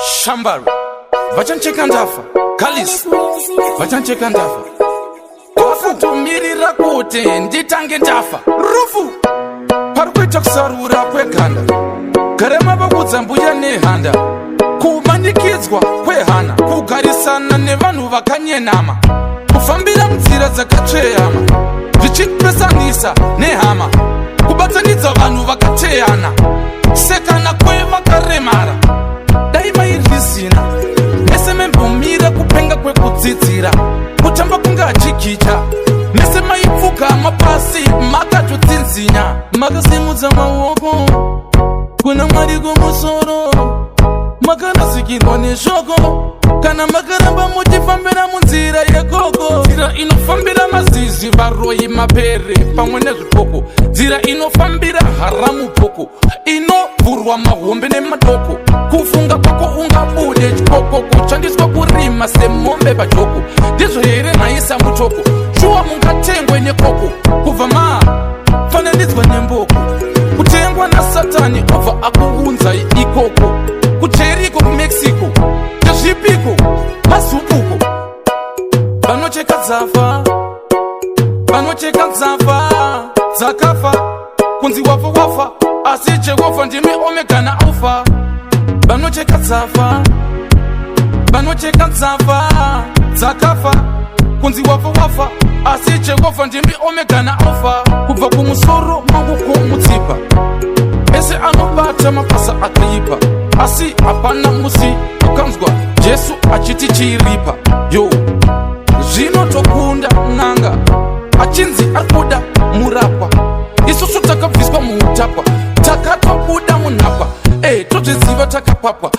Shambaru vachancheka ndafa, Kalisi vachancheka ndafa, vakatumirira kuti nditange ndafa. Rufu parikuita kusarura kweganda, garema vakudza mbuya nehanda, kumanikidzwa kwehana, kugarisana nevanhu vakanyenama, kufambira munzira dzakatsveyama, zvichipesanisa nehama, kubatanidza vanhu vakateyana, kusekana kwevakaremara. Dai mairwisina mese membomira kupenga kwekudzidzira, kutamba kunga achikicha mese maipfuka mapasi makatotsinzinya, makasimudza maoko kuna Mwari kumusoro, makanasikirwa neshoko kana makaramba muchifambira munzira yekoko, nzira inofambira mazizi, varoyi, mapere pamwe nezvipoko, nzira inofambira haramu poko, inovhurwa mahombe nemadoko, kufunga kwako ungabude chikoko, kushandiswa kurima semombe pajoko, ndizvo here nhaisa mutoko, shuwa mungatengwe nekoko, kubva mafananidzwa nemboko, kutengwa nasatani obva akuunzai ikoko, kucheriko kumexico ndezvipiko mazupuko, vanocheka dzafa, vanocheka dzafa dzakafa, kunzi wafa wafa asi Jehovha ndimi omega na alpha. Vanocheka dzafa, vanocheka dzafa dzakafa, kunzi wafa wafa asi Jehovha ndimi omega na alpha. Kubva kumusoro maoko mutsipa, ese anobata mabasa akaipa, asi hapana musi ukanzwa Jesu achiti chiripa. Yo zvino tokunda n'anga achinzi arikuda murapwa, isusu takabviswa muutapwa, takatobuda munhapwa, tozviziva takapapwa,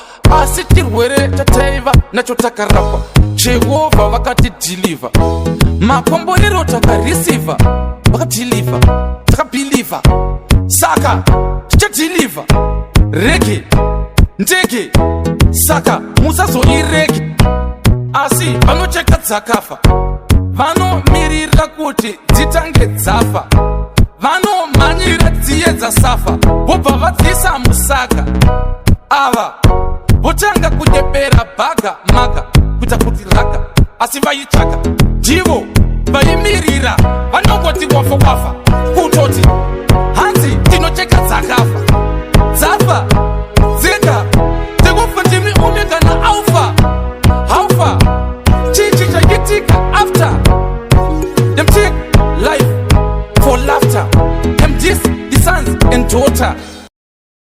asi chirwere tataiva nacho takarapwa. Jehovha vakatidhilivha, makomborero takarisivha, vakadhilivha, takabhilivha, saka tichadhilivha. Rege ndege, saka musazoirege, asi vanocheka dzakafa, vanomirira kuti dzitange dzafa, vanomhanyira dziye dzasafa, vobva vadzisa musaka. Ava votanga kunyepera bhaga maka kuita kuti raka, asi vaitsvaka ndivo vaimirira, vanongoti wafa wafa kutoti